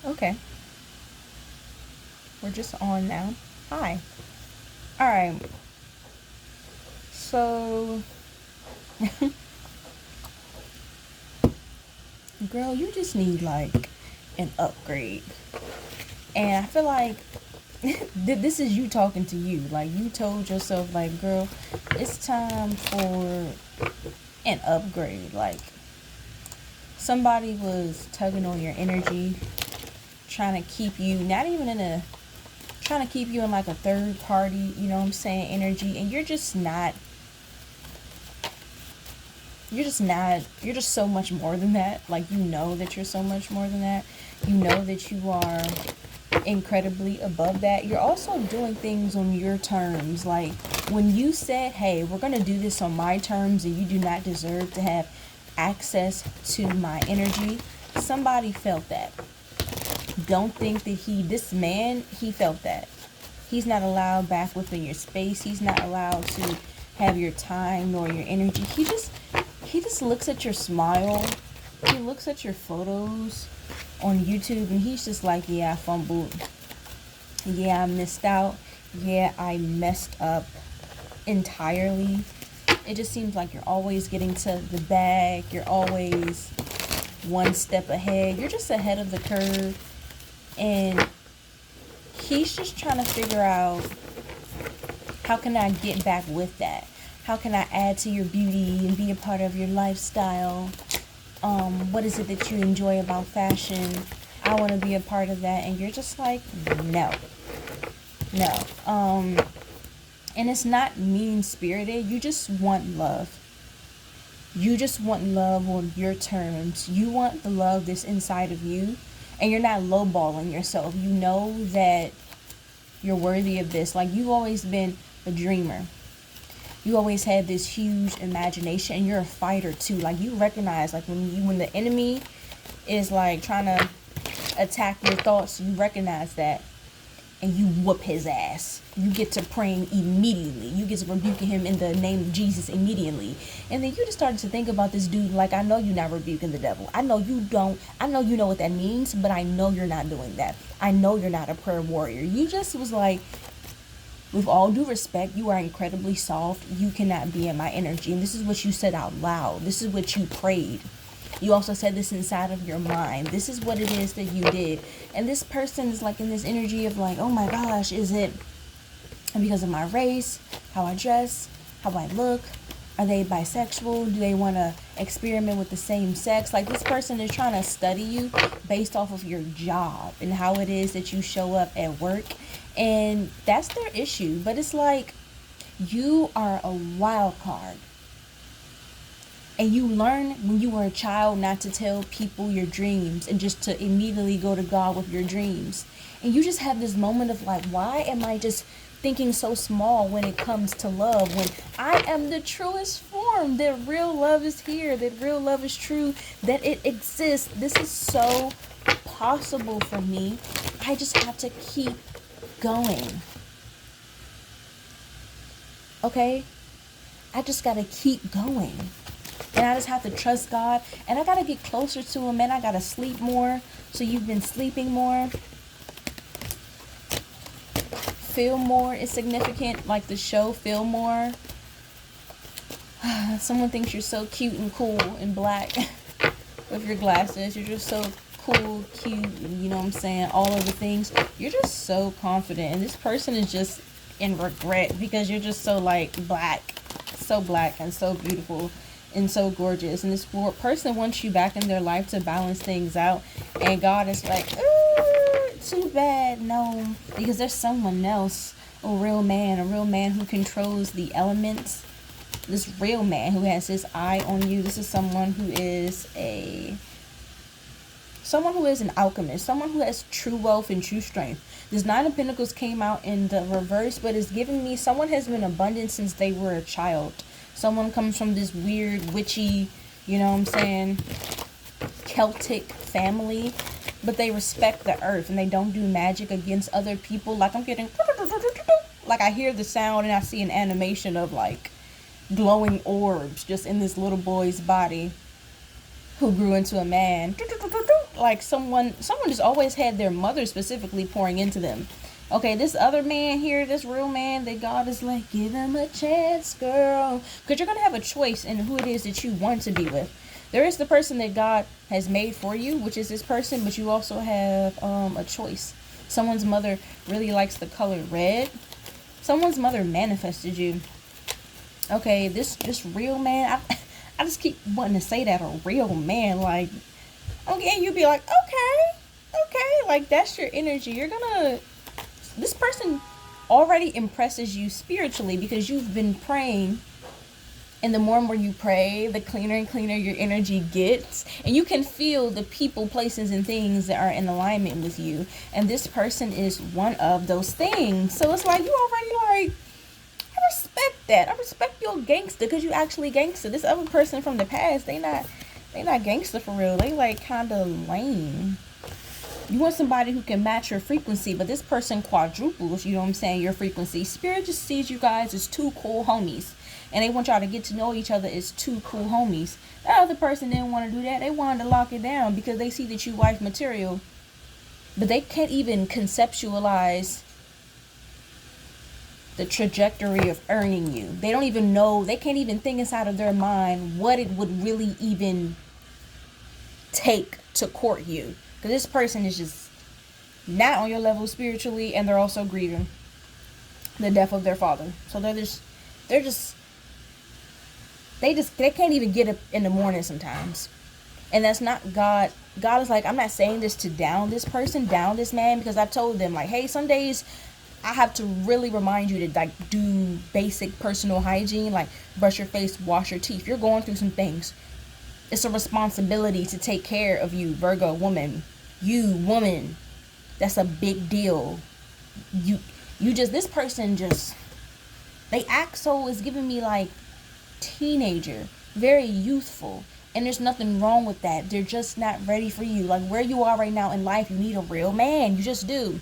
Okay, we're just on now. Hi. All right. So, girl, you just need like an upgrade. And I feel like this is you talking to you. Like you told yourself, like, girl, it's time for an upgrade. Like somebody was tugging on your energy, trying to keep you not even in a trying to keep you in like a third party, you know what I'm saying, energy, and you're just so much more than that. Like you know that you're so much more than that. You know that you are incredibly above that. You're also doing things on your terms. Like when you said, hey, we're going to do this on my terms and you do not deserve to have access to my energy, somebody felt that. Don't think that this man, he felt that. He's not allowed back within your space. He's not allowed to have your time nor your energy. He just looks at your smile. He looks at your photos on YouTube and he's just like, yeah, I fumbled. Yeah, I missed out. Yeah, I messed up entirely. It just seems like you're always getting to the bag. You're always one step ahead. You're just ahead of the curve. And he's just trying to figure out, how can I get back with that? How can I add to your beauty and be a part of your lifestyle? What is it that you enjoy about fashion? I want to be a part of that. And you're just like, no. No. And it's not mean spirited. You just want love. You just want love on your terms. You want the love that's inside of you. And you're not lowballing yourself. You know that you're worthy of this. Like you've always been a dreamer. You always had this huge imagination, and you're a fighter too. Like you recognize, like when the enemy is like trying to attack your thoughts, you recognize that, and you whoop his ass. You get to praying immediately. You get to rebuking him in the name of Jesus immediately. And then you just started to think about this dude like, I know you're not rebuking the devil. I know you don't. I know you know what that means, but I know you're not doing that. I know you're not a prayer warrior. You just was like, with all due respect, you are incredibly soft. You cannot be in my energy. And this is what you said out loud. This is what you prayed. You also said this inside of your mind. This is what it is that you did. And this person is like in this energy of like, oh my gosh, is it because of my race, how I dress, how I look? Are they bisexual? Do they want to experiment with the same sex? Like this person is trying to study you based off of your job and how it is that you show up at work. And that's their issue. But it's like, you are a wild card. And you learn when you were a child not to tell people your dreams and just to immediately go to God with your dreams. And you just have this moment of like, why am I just thinking so small when it comes to love, when I am the truest form, that real love is here, that real love is true, that it exists. This is so possible for me. I just have to keep going. Okay? I just gotta keep going. And I just have to trust God. And I gotta get closer to him, man. I gotta sleep more. So you've been sleeping more. Feel more is significant, like the show Feel More. Someone thinks you're so cute and cool in black with your glasses. You're just so cool, cute, and you know what I'm saying, all of the things. You're just so confident, and this person is just in regret because you're just so like black and so beautiful and so gorgeous. And this person wants you back in their life to balance things out, and God is like, too bad, no, because there's someone else, a real man who controls the elements. This real man who has his eye on you. This is someone who is an alchemist, someone who has true wealth and true strength. This Nine of Pentacles came out in the reverse, but it's giving me someone has been abundant since they were a child. Someone comes from this weird, witchy, you know what I'm saying, Celtic family, but they respect the earth and they don't do magic against other people. Like I'm getting, like I hear the sound and I see an animation of like glowing orbs just in this little boy's body who grew into a man. like someone just always had their mother specifically pouring into them. Okay, this other man here, this real man that God is like, give him a chance, girl. Because you're going to have a choice in who it is that you want to be with. There is the person that God has made for you, which is this person, but you also have a choice. Someone's mother really likes the color red. Someone's mother manifested you. Okay, this real man, I just keep wanting to say that, a real man, like, okay, you'd be like, okay, like, that's your energy. This person already impresses you spiritually because you've been praying, and the more and more you pray, the cleaner and cleaner your energy gets, and you can feel the people, places, and things that are in alignment with you, and this person is one of those things. So it's like, you already like, I respect that. I respect your gangster because you actually gangster. This other person from the past, they not gangster for real. They like kind of lame. You want somebody who can match your frequency, but this person quadruples, you know what I'm saying, your frequency. Spirit just sees you guys as two cool homies, and they want y'all to get to know each other as two cool homies. That other person didn't want to do that. They wanted to lock it down because they see that you wife material, but they can't even conceptualize the trajectory of earning you. They don't even know, they can't even think inside of their mind what it would really even take to court you. Because this person is just not on your level spiritually, and they're also grieving the death of their father. So they can't even get up in the morning sometimes. And that's not God. God is like, I'm not saying this to down this person, down this man, because I've told them, like, hey, some days I have to really remind you to like do basic personal hygiene, like brush your face, wash your teeth. You're going through some things. It's a responsibility to take care of you, Virgo woman. You woman, that's a big deal. This person just, they act so, is giving me like teenager, very youthful, and there's nothing wrong with that. They're just not ready for you. Like where you are right now in life, you need a real man. You just do.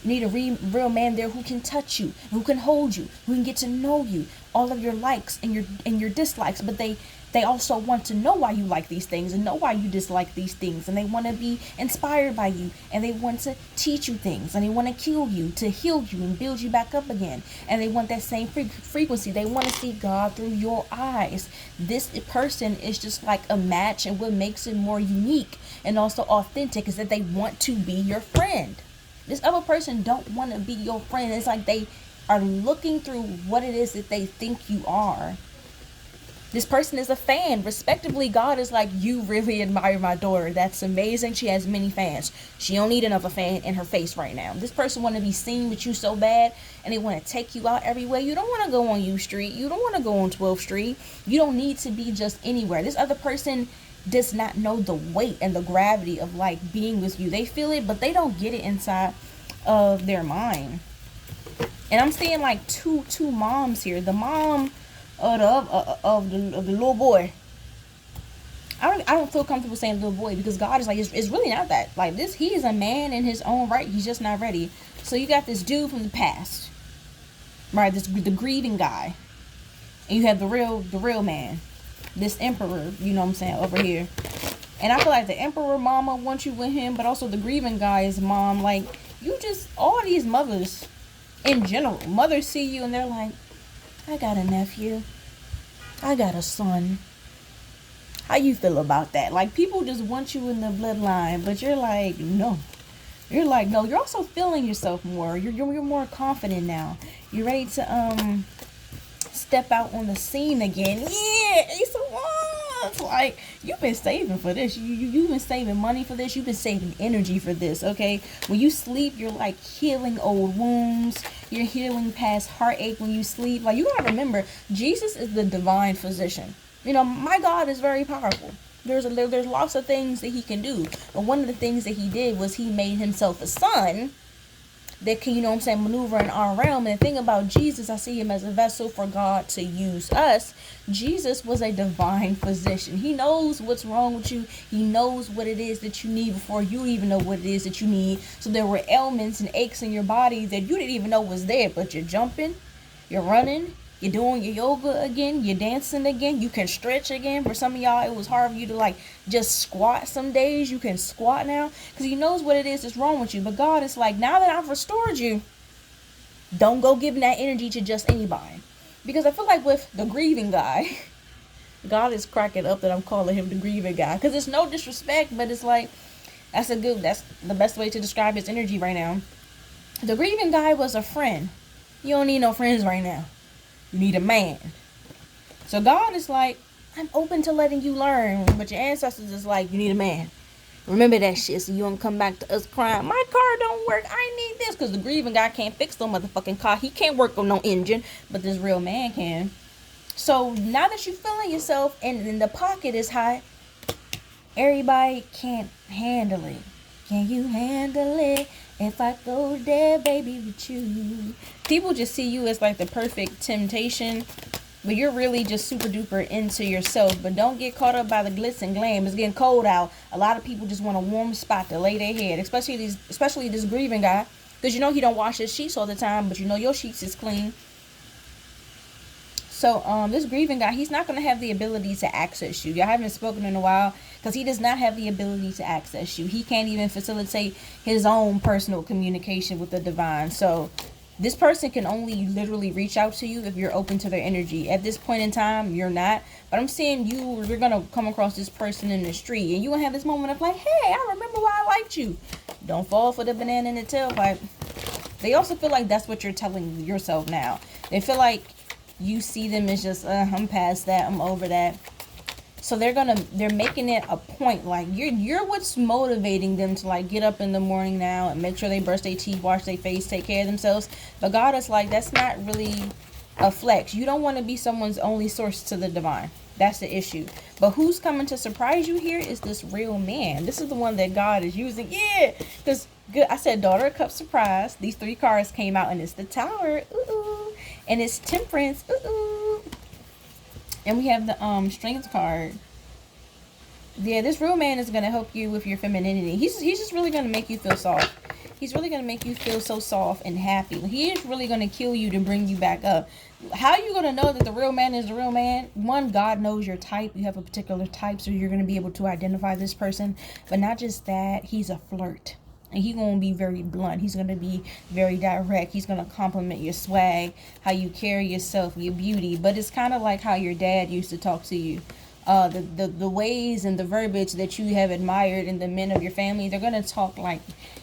You need a real man there who can touch you, who can hold you, who can get to know you, all of your likes and your dislikes. But they also want to know why you like these things and know why you dislike these things, and they want to be inspired by you, and they want to teach you things, and they want to kill you to heal you and build you back up again, and they want that same frequency. They want to see God through your eyes. This person is just like a match, and what makes it more unique and also authentic is that they want to be your friend. This other person don't want to be your friend. It's like they are looking through what it is that they think you are. This person is a fan. Respectively, God is like, you really admire my daughter. That's amazing. She has many fans. She don't need another fan in her face right now. This person want to be seen with you so bad, and they want to take you out everywhere. You don't want to go on U Street. You don't want to go on 12th Street. You don't need to be just anywhere. This other person does not know the weight and the gravity of like being with you. They feel it, but they don't get it inside of their mind. And I'm seeing like two moms here. The mom of the little boy. I don't feel comfortable saying little boy, because God is like, it's really not that. Like this, he is a man in his own right. He's just not ready. So you got this dude from the past, right? The grieving guy, and you have the real man, this emperor. You know what I'm saying, over here. And I feel like the emperor mama wants you with him, but also the grieving guy's mom. Like you just, all these mothers in general, mothers see you and they're like, I got a nephew. I got a son. How you feel about that? Like people just want you in the bloodline, but you're like, no. You're like, no. You're also feeling yourself more. You're more confident now. You're ready to step out on the scene again. Yeah, Ace of Wands. Like you've been saving for this. You've been saving money for this. You've been saving energy for this. Okay, when you sleep, you're like healing old wounds. You're healing past heartache when you sleep. Like you gotta remember, Jesus is the divine physician. You know, my God is very powerful. There's lots of things that he can do, but one of the things that he did was he made himself a son that can, you know what I'm saying, maneuver in our realm. And the thing about Jesus, I see him as a vessel for God to use us. Jesus was a divine physician. He knows what's wrong with you. He knows what it is that you need before you even know what it is that you need. So there were ailments and aches in your body that you didn't even know was there, but you're jumping, you're running, You're doing your yoga again. You're dancing again. You can stretch again. For some of y'all, it was hard for you to like just squat some days. You can squat now because he knows what it is that's wrong with you. But God is like, now that I've restored you, don't go giving that energy to just anybody. Because I feel like with the grieving guy, God is cracking up that I'm calling him the grieving guy. Because it's no disrespect, but it's like, that's the best way to describe his energy right now. The grieving guy was a friend. You don't need no friends right now. You need a man. So God is like, I'm open to letting you learn. But your ancestors is like, you need a man. Remember that shit so you don't come back to us crying, my car don't work, I need this. Because the grieving guy can't fix no motherfucking car. He can't work on no engine. But this real man can. So now that you're feeling yourself and the pocket is hot, everybody can't handle it. Can you handle it if I go there, baby, with you? People just see you as like the perfect temptation, but you're really just super duper into yourself. But don't get caught up by the glitz and glam. It's getting cold out. A lot of people just want a warm spot to lay their head, especially this grieving guy, because you know he don't wash his sheets all the time, but you know your sheets is clean. So this grieving guy, he's not going to have the ability to access you. Y'all haven't spoken in a while because he does not have the ability to access you. He can't even facilitate his own personal communication with the divine. So this person can only literally reach out to you if you're open to their energy. At this point in time, you're not. But I'm saying you're going to come across this person in the street and you're going to have this moment of like, hey, I remember why I liked you. Don't fall for the banana in the tailpipe. They also feel like that's what you're telling yourself now. They feel like you see them as just, I'm past that, I'm over that. So they're making it a point, like you're what's motivating them to like get up in the morning now and make sure they brush their teeth, wash their face, take care of themselves. But God is like, that's not really a flex. You don't want to be someone's only source to the divine. That's the issue. But who's coming to surprise you here is this real man. This is the one that God is using. Yeah, because good. I said Daughter of Cups surprise. These 3 cards came out and it's the Tower. Ooh. And it's Temperance. Ooh. And we have the Strength card. Yeah, this real man is going to help you with your femininity. He's just really going to make you feel soft. He's really going to make you feel so soft and happy. He is really going to kill you to bring you back up. How are you going to know that the real man is the real man? One, God knows your type. You have a particular type, so you're going to be able to identify this person. But not just that, he's a flirt. And he's going to be very blunt. He's going to be very direct. He's going to compliment your swag, how you carry yourself, your beauty. But it's kind of like how your dad used to talk to you. The ways and the verbiage that you have admired in the men of your family, they're going to talk like,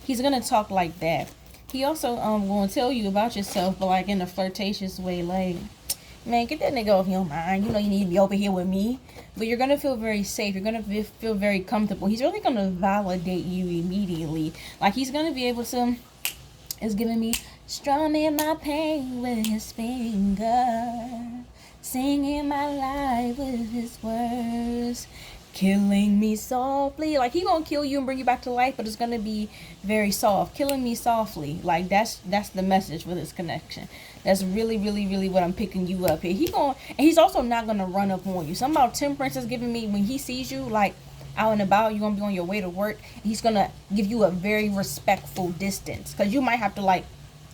he's going to talk like that. He also will tell you about yourself, but like in a flirtatious way, like, man, get that nigga off your mind. You know you need to be over here with me. But you're going to feel very safe. You're going to feel very comfortable. He's really going to validate you immediately. Like he's going to be able to, is giving me, strumming my pain with his finger, singing my life with his words, killing me softly. Like he gonna kill you and bring you back to life, but it's gonna be very soft. Killing me softly. Like that's the message for this connection. That's really, really, really what I'm picking you up here. And he's also not gonna run up on you. Something about Temperance is giving me, when he sees you like out and about, you're gonna be on your way to work, he's gonna give you a very respectful distance. Cause you might have to like,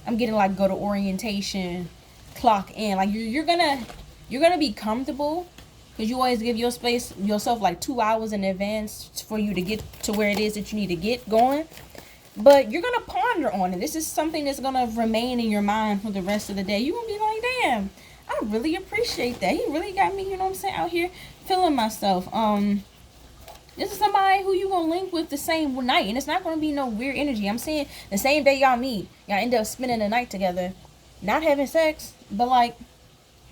I'm getting like go to orientation, clock in. Like you're gonna be comfortable. Because you always give yourself like 2 hours in advance for you to get to where it is that you need to get going. But you're going to ponder on it. This is something that's going to remain in your mind for the rest of the day. You're going to be like, damn, I really appreciate that. He really got me, you know what I'm saying, out here feeling myself. This is somebody who you going to link with the same night. And it's not going to be no weird energy. I'm saying the same day y'all meet, y'all end up spending the night together. Not having sex, but like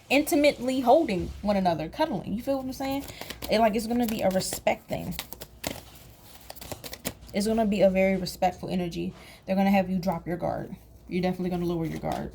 intimately holding one another, cuddling. You feel what I'm saying? It's gonna be a respect thing. It's gonna be a very respectful energy. They're gonna have you drop your guard. You're definitely gonna lower your guard.